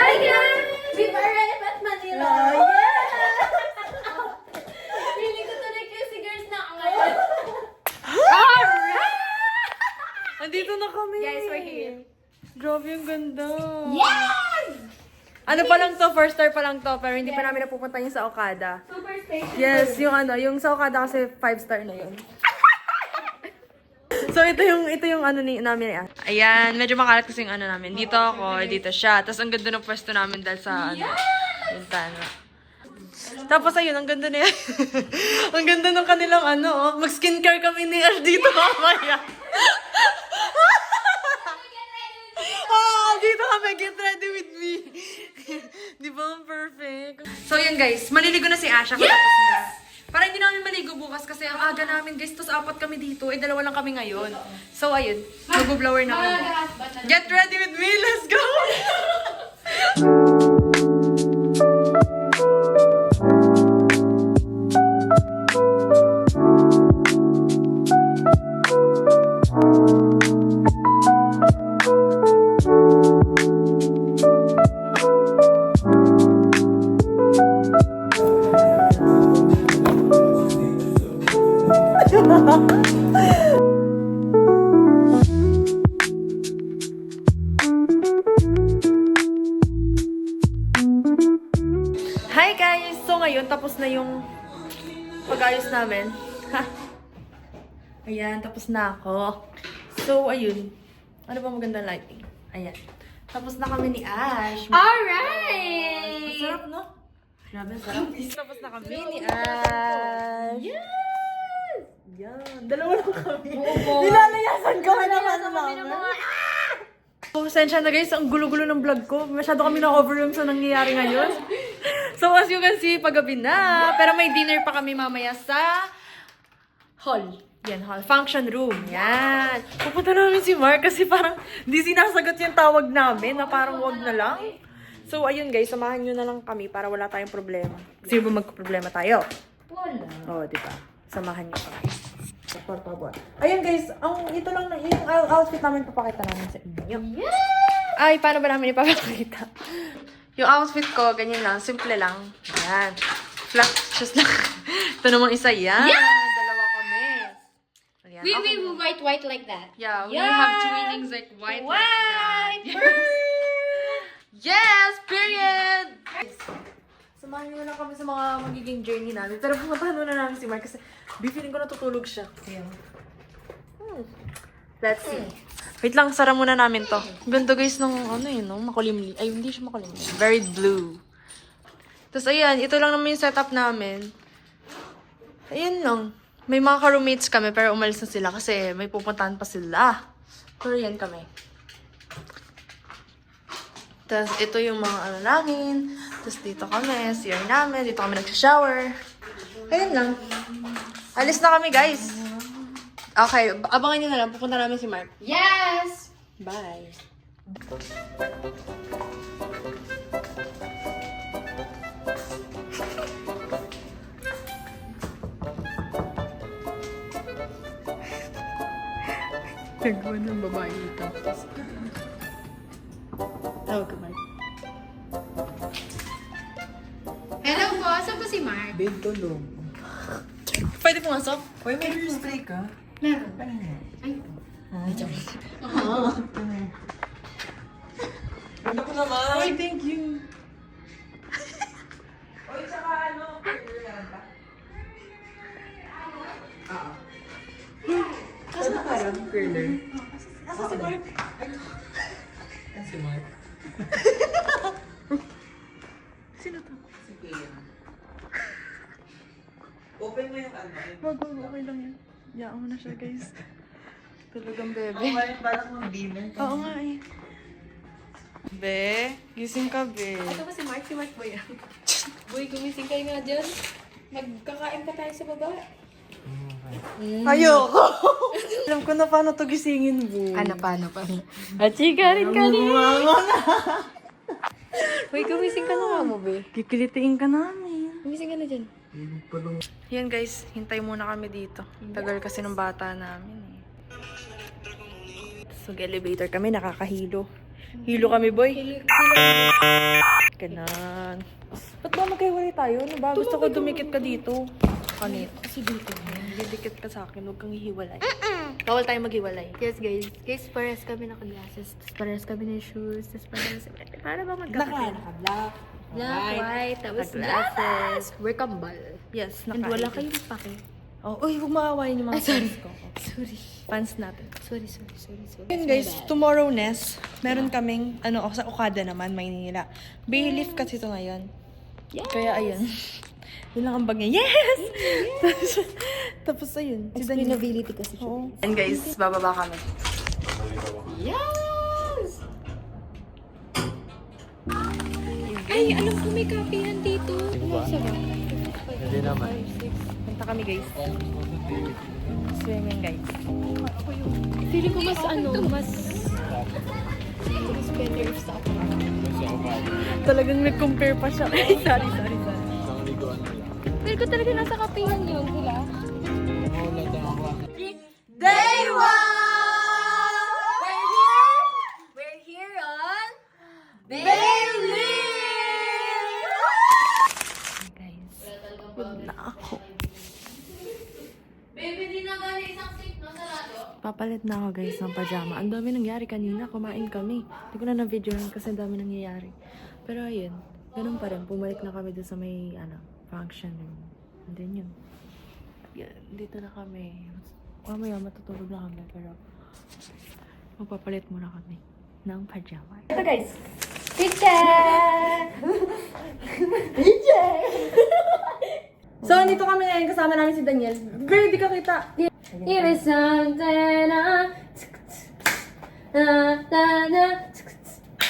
Hi guys! We've arrived at Manila! Feeling ko tuloy kasi girls na ako ngayon. Andito na kami. Guys, we're here. Grabe yung ganda. Yes! Ano pa lang to, first star pa lang to, pero hindi pa namin napupunta yung sa Okada. Super spacious. Yes, yung sa Okada kasi 5 star na yun. So ito yung ano namin. Ayan, medyo makalat kasi yung ano namin. Dito ako, dito siya. Tapos ang ganda ng pwesto namin dahil sa bintana. Tapos ayun, ang ganda na yan. Ang ganda ng kanilang mag-skincare kami ni Ash dito mamaya. Dito kami, get ready with me. Di ba ang perfect? So yun guys, maliligo na si Asha. Yes! Para hindi namin maligo bukas kasi ang aga namin guys, tapos 4 kami dito, dalawa lang kami ngayon. So ayun, mag-blower na kami. Get ready with me, let's go! Hi guys! So ngayon, tapos na yung pag-ayos namin. Ayan, tapos na ako. So, ayun. Ano ba magandang lighting? Ayan. Tapos na kami ni Ash. Alright! Sarap, no? Grabe, sarap. Tapos na kami ni Ash. Yes! Yan. Dalawa lang kami. Oo. Nilalayasan kami naman kami ng mga... So, sensya na guys, ang gulo-gulo ng vlog ko. Masyado kami na-overwhelm sa nangyayari ngayon. So, as you can see, paggabi na. Pero may dinner pa kami mamaya sa hall. Yan, hall. Function room. Yan. Pupunta namin si Mark kasi parang hindi sinasagot yung tawag namin na parang wag na lang. So, ayun guys, samahan nyo na lang kami para wala tayong problema. Kasi ba magka-problema tayo? Wala. Oo, diba? Samahan nyo kami. Por favor. Ayun guys, ito lang yung outfit namin papakita namin sa inyo. Yes! Ay, paano ba namin ipapakita? Yung outfit ko, ganyan lang. Simple lang. Yan. Flat shoes lang. Ito namang isa. Yan. Yes! Dalawa kami. Ayan. We Okay. white like that. Yeah, we Yes! have twinings like white. White! Like that. Yes! Period! Samahan nyo na kami sa mga magiging journey namin. Pero pumuntahan muna namin si Mark kasi feeling ko natutulog siya. Let's see. Wait lang, sara muna namin to. Ganda guys ng makulimli. Ay, hindi siya makulimli. Very blue. Tapos ayan, ito lang naman yung setup namin. Ayan lang. May mga ka-roommates kami pero umalis na sila kasi may pupuntahan pa sila. Pero yan kami. Tapos ito yung mga namin. Tapos dito kami, CR namin. Dito kami nagsha-shower. Ayun lang. Alis na kami, guys. Okay, abangan nyo na lang. Pupunta namin si Mark. Yes! Bye. Nagawa ng babae ito. Tawag ka, Mark. Hello po, saan po si Mark? Babe, tulog. Pwede pumasok? Uy, may spray ka? Meron. Ay, Ay, ganda ko naman. Ay, thank you. Uy, tsaka meron pa? Oo. Kasi na parang curler. Asa si Mark? Yan si Mark. Sino to? Si Kuya. Open mo yung Wag, okay lang yan. Yaan mo na siya, guys. Talagang bebe. Okay, parang mga dinner. Oo nga eh. Be, gising ka, be. Ito ba si Mark? Si Mark ba yan? Boy, gumising kayo nga dyan. Magkakain pa tayo sa baba. Ayoko! Alam ko na paano to gisingin, be. Paano? At chika rin ka rin. Boy, gumising ka na nga mo, be. Kikilitiin ka namin. Gumising ka na dyan. Yan guys, hintay muna kami dito. Tagal kasi ng bata namin eh. So, elevator kami, nakakahilo. Hilo kami, boy. Ganon. Ba't ba magkahiwalay tayo? Ano ba? Gusto ko dumikit ka dito. Kanito. Kasi dito. Didikit ka sa akin. Huwag kang hihiwalay. Bawal tayo maghiwalay. Yes, guys. Guys, parehas kami naka-glasses. Tapos parehas kami ng shoes. Tapos parehas... Para ba magkakapit? Naka-black. Black, white, tapos glasses. We're kambal. Yes, And wala kayong pake. Oh, uy, huwag maawayin yung mga fans ko. Sorry. Fans natin. Sorry. Yun guys, tomorrow, Ness, meron kaming, sa Okada naman, Maynila. Bayleaf kasi ito ngayon. Yes! Kaya ayun. Yun lang ang bag niya. Yes! Tapos ayun. Si Daniel. Explainability kasi siya. Oo. And guys, bababa kami. Yes! Ay, alam ko may kapihan dito. Isa ba? Hindi naman. Punta kami guys. Swimming guys. Feeling ko mas better sa ako. Talagang nag-compare pa siya. sorry. Feel ko talaga nasa kapihan yun sila. Day one! We're here on Bayleaf! Guys, good na ako. Baby, di na gani isang seat, no? Sarado? Papalit na ako guys ng pajama. Ang dami nangyari kanina. Kumain kami. Hindi ko na na-videohan kasi ang dami nangyayari. Pero ayun, ganun pa rin. Pumalik na kami doon sa may function room. And then yun. Dito na kami. Mamaya matutulog na kami. Pero magpapalit muna kami ng pajama. Ito guys. Picture! So, nandito kami ngayon. Kasama namin si Daniel. Girl, di ka kita. Here is something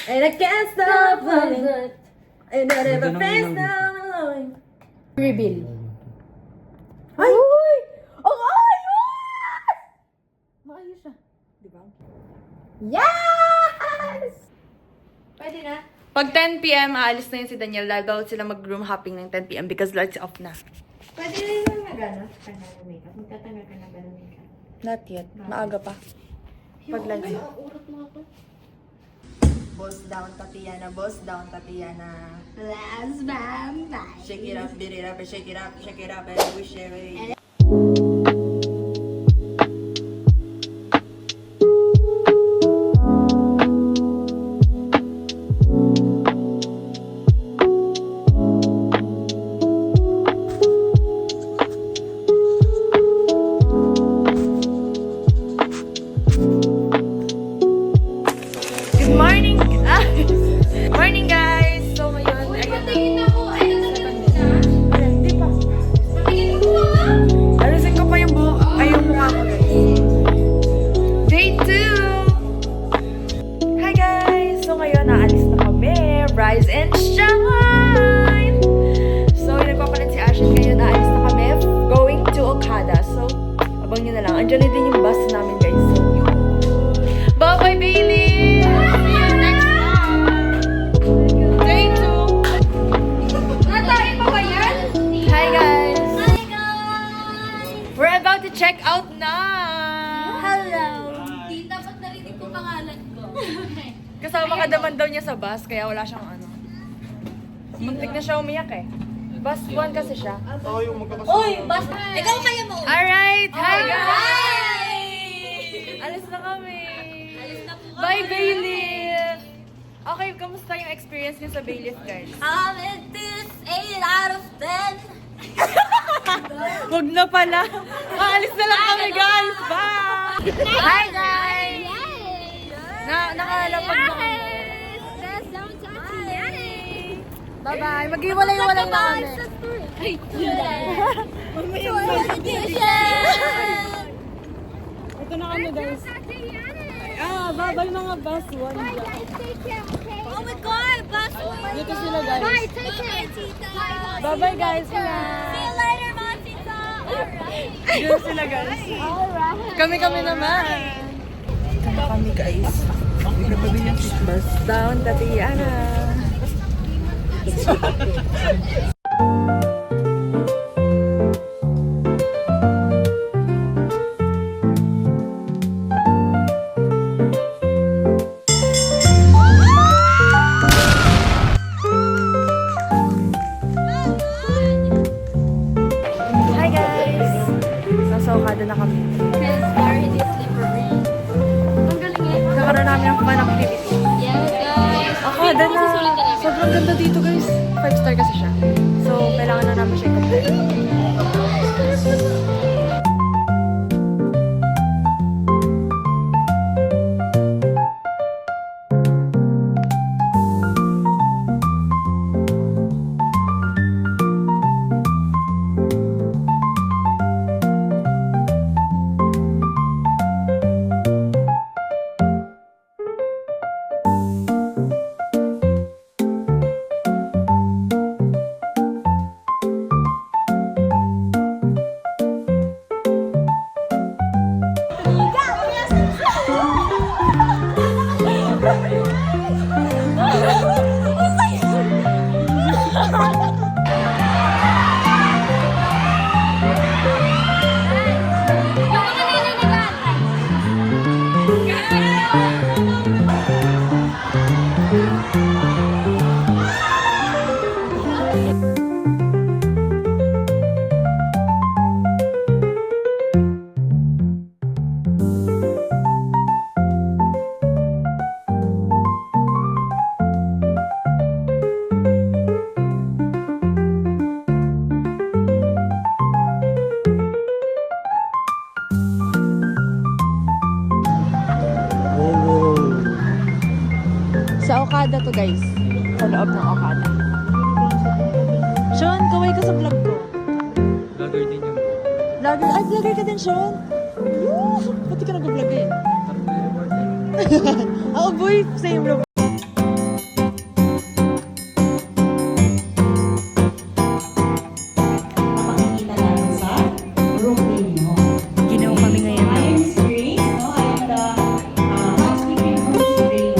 And I can't stop running. And I never face down alone. Reveal. Ay! Ang ayos! Maayos siya. Di ba? Yes! Pwede na? Pag 10 p.m., aalis na yun si Daniel dahil daw sila mag-room hopping ng 10 p.m. because lights off na. Pwede rin lang nagano ka na ng makeup. Magtatanggal ka na ba ng makeup? Not yet. Maaga pa. Pag lights off. Urot mo ako. Boss down, Tatiana. Boss down, Tatiana. Last bam, bye. Shake it up, beat it up, and shake it up, and wish it. Good morning! Morning guys! So ngayon, Patingin ako. Ay, natingin mo na. Hindi pa. Patingin mo na. Alisin ko pa yung buhok. Ay, yung mukha ko guys. Day 2! Hi guys! So ngayon, naalis na kami. Rise and shine! So, nagpapalit si Ashley ngayon. Naalis na kami. Going to Okada. So, abang nyo na lang. Andiyan na din yung bus namin guys. So, yun. Bye-bye, Bailey! See you next time! Day 2! Natain mo ba yan? Hi guys! Hi guys! We're about to check out na! Hello! Di dapat narinig ko pangalan ko. Kasama ka naman daw niya sa bus, kaya wala siyang ano. Muntik na siya umiyak eh. Bus 1 kasi siya. Uy, basta. Ikaw kaya mo. Alright! Hi guys! Hi! Alis na kami! Alis na po kami. Bye, Bayleaf! Okay, kamusta yung experience niyo sa Bayleaf, guys? This 8 out of 10. Wag na pala! Aalis na lang kami, guys! Bye! Hi, guys! Nakalapag na kami. Bye-bye! Mag-iwalay-walay na kami. Ito na kami, guys. Bye-bye mga bus 1 dyan. Oh my God, bus one. Dito sila, guys. Bye, take care, Tita. Bye-bye, guys. See you later, Mom, Tita. Alright. Dito sila, guys. Alright. Kami naman. Ito na kami, guys. Bus down, Tatiana. na kami. Star, hindi slippery. Ang galing eh. Kakaroon namin ng fun activity. Yes, guys. Akada na. Sobrang ganda dito guys. 5 star kasi siya. So, kailangan na namin siya i-complete. Sa Okada to guys. Sa loob ng Okada. Sean, kaway ka sa vlog ko. Vlogger din yung Vlogger? Ay, vlogger ka din, Sean? Woo! Ba't di ka nag-vlog eh? Ako boy, same vlog. Makikita natin sa room ninyo. Ginawa kami ngayon. Iron screens, no? And housekeeping room screen.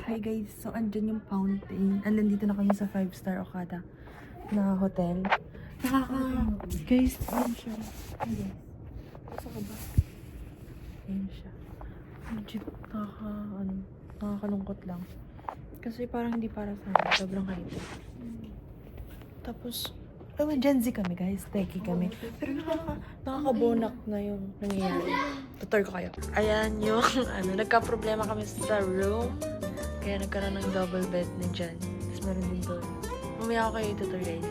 Hi guys, so andyan yung fountain. And nandito na kami sa 5-star Okada na hotel. Guys, ayan siya. Ayan. Gusto ko ba? Ayan siya. Legit, nakakalungkot lang. Kasi parang hindi para sa akin. Sobrang hype. Tapos, Gen Z kami guys. Techie kami. Pero nakakabonak na yung nangyayari. Tutor ko kayo. Ayan yung, nagka-problema kami sa room. Kaya nagkaroon ng double bed na dyan. Tapos meron din doon. Mamaya ako kayo itutur guys.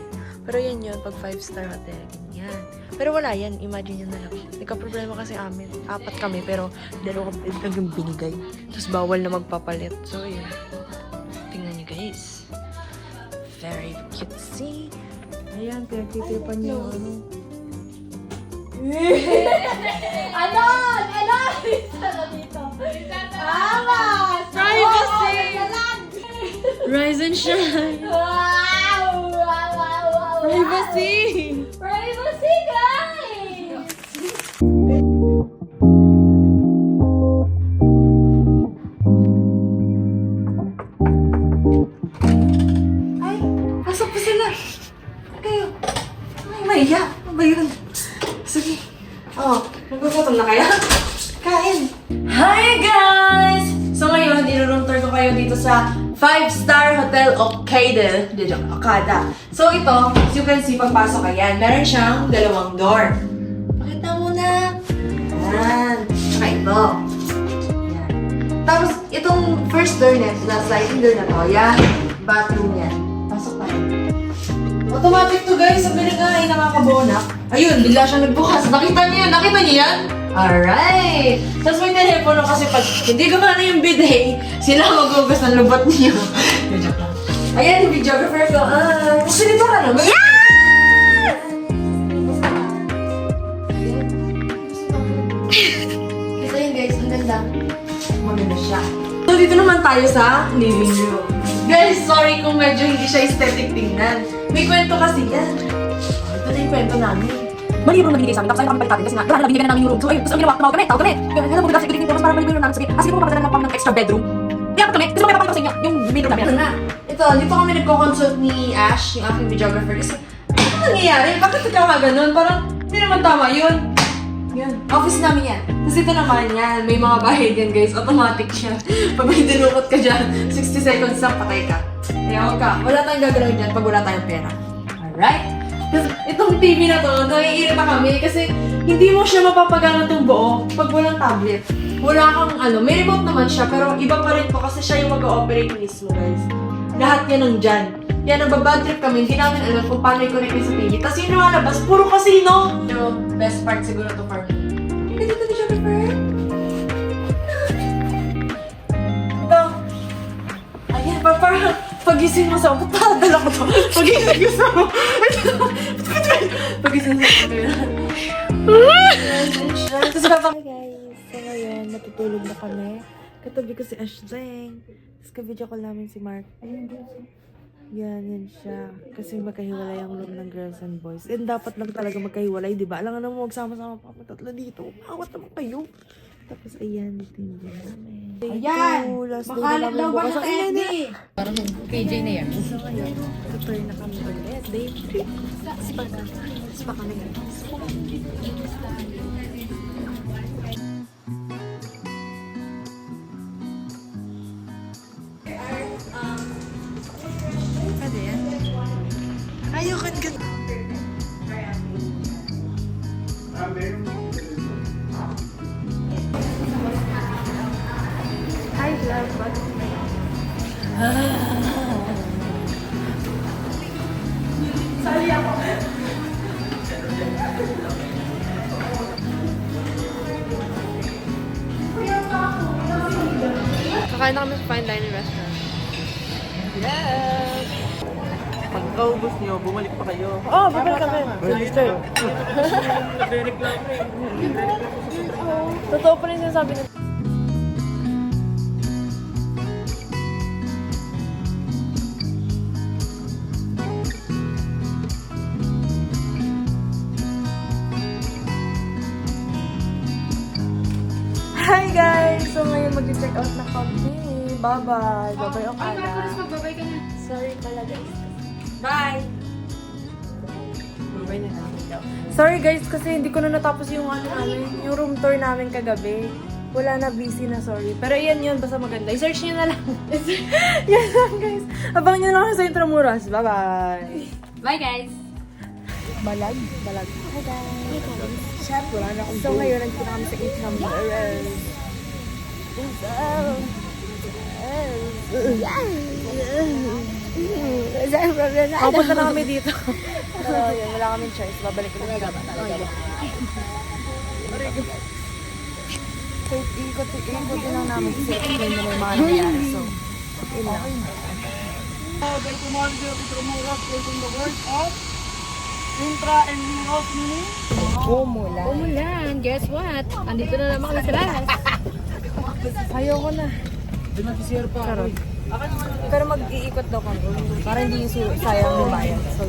Pero yan yun, pag 5-star hotel, ganyan. Pero wala yan, imagine yun na lang. Nagka-problema kasi amin. 4 kami, pero 2 bed lang yung binigay. Tapos bawal na magpapalit. So yun. Tingnan nyo guys. Very cutesy. Ayan, pinagtitipan niyo ano. Privacy! Rise and shine! Privacy! Privacy, guys! Ay, pasok pa sila. Kayo. Ay, maiya. Ano ba yun? Sige. Oh, magpapatom na kaya? Kain. Hi guys! So ngayon, i-room tour ko kayo dito sa 5-star Hotel Okada. So ito, as you can see, pagpasok ayan, meron siyang 2 door. Pakita mo na. Ayan. Saka ito. Ayan. Tapos, itong first door na sliding door na to, ayan, bathroom yan. Pasok pa rin. Automatic to guys, sabi na nga ay nakakabonak. Ayun, bigla siyang nagbukas. Nakita niyo yan? Alright! Tapos may telepono kasi pag hindi gumana yung bidet, sila magugas ng lubot niyo. Ayan, yung videographer ko. Sinita ka naman. Yan! Kita yun guys, ang ganda. tayo sa living room. Guys, sorry kung medyo hindi siya aesthetic tingnan. May kwento kasi yan. Ito na yung kwento namin. Mali yung room na binigay sa amin, tapos ayaw na kami palitate kasi nga, wala na binigay na namin yung room. So ayun, tapos ang ginawa, tawag kami. Kaya mo kasi tignan mas para mali yung room namin. Sabi, sige po mapadala ng pang ng extra bedroom. Kaya kami, kasi may papakita ko sa inyo, yung main room namin. Ito na. Ito, dito kami nagko-consult ni Ash, yung aking videographer. Kasi, ano nangyayari? Bakit nagkakaganon? Parang, hindi naman tama yun. Yan. Office namin yan. Tapos ito naman yan. May mga bahid yan, guys. Automatic siya. Pag may dinukot ka dyan, 60 seconds lang patay ka. Kaya huwag ka. Wala tayong gagawin dyan pag wala tayong pera. Alright? Tapos itong TV na to, naiirita kami kasi hindi mo siya mapapagana itong buo pag walang tablet. Wala kang may remote naman siya, pero iba pa rin po kasi siya yung mag-ooperate mismo, guys. Lahat yan ng dyan. Yan, nagbabad trip kami, hindi namin alam kung paano i-connect yun sa TV. Tapos yung lumalabas, puro casino! Pero best part siguro to for me. Hindi dito ni Jennifer. Ito. Ayan, parang pagising mo sa dala ko to. Pagising mo. Pagising mo sa Tapos kapag... Hi guys! So ngayon, matutulog na kami. Katabi ko si Ashley. Tapos ka-video call namin si Mark. Ayun, yan siya. Kasi magkahiwalay ang room ng girls and boys. And dapat lang talaga magkahiwalay, di ba? Alam nga naman, magsama-sama pa kami tatlo dito. Awat naman kayo. Tapos ayan, dito yung room namin. Ayan! Last day na Makalat namin daw ba bukas. ng Eddie? Parang KJ na yan. So ngayon, tuturn na kami ulit. Day 3. Spa kami guys. Pwede yan? Ayaw ka gan. Hi, love. Kakain na kami sa fine dining restaurant. Yes! Pagkaubos niyo, bumalik pa kayo. Oh, babalik kami. Register. Nagre-reklamo eh. Totoo pa rin sinasabi nila. Hi guys! So ngayon mag-check out na kami. Bye-bye. Bye-bye, Okada. Magbabay ka na. Sorry pala guys. Bye! Bye-bye na namin daw. Sorry guys, kasi hindi ko na natapos yung yung room tour namin kagabi. Wala na, busy na, sorry. Pero yan yun, basta maganda. I-search nyo na lang. Yan lang guys. Abang nyo lang sa Intramuras. Bye-bye! Bye, guys! Balag? Balag. Hi guys! Wala na akong so ngayon, nandito kami sa Intramuras. Papunta na kami dito. So, yun, wala kaming choice. Babalik ko na talaga. So, ikot din lang namin kasi explain nila yung mga nangyayari. So, yun lang. Umulan, guess what? Andito na naman kami sa labas. Ayoko na. Charot. Pero mag-iikot daw kami para hindi sayang yung bayan. So,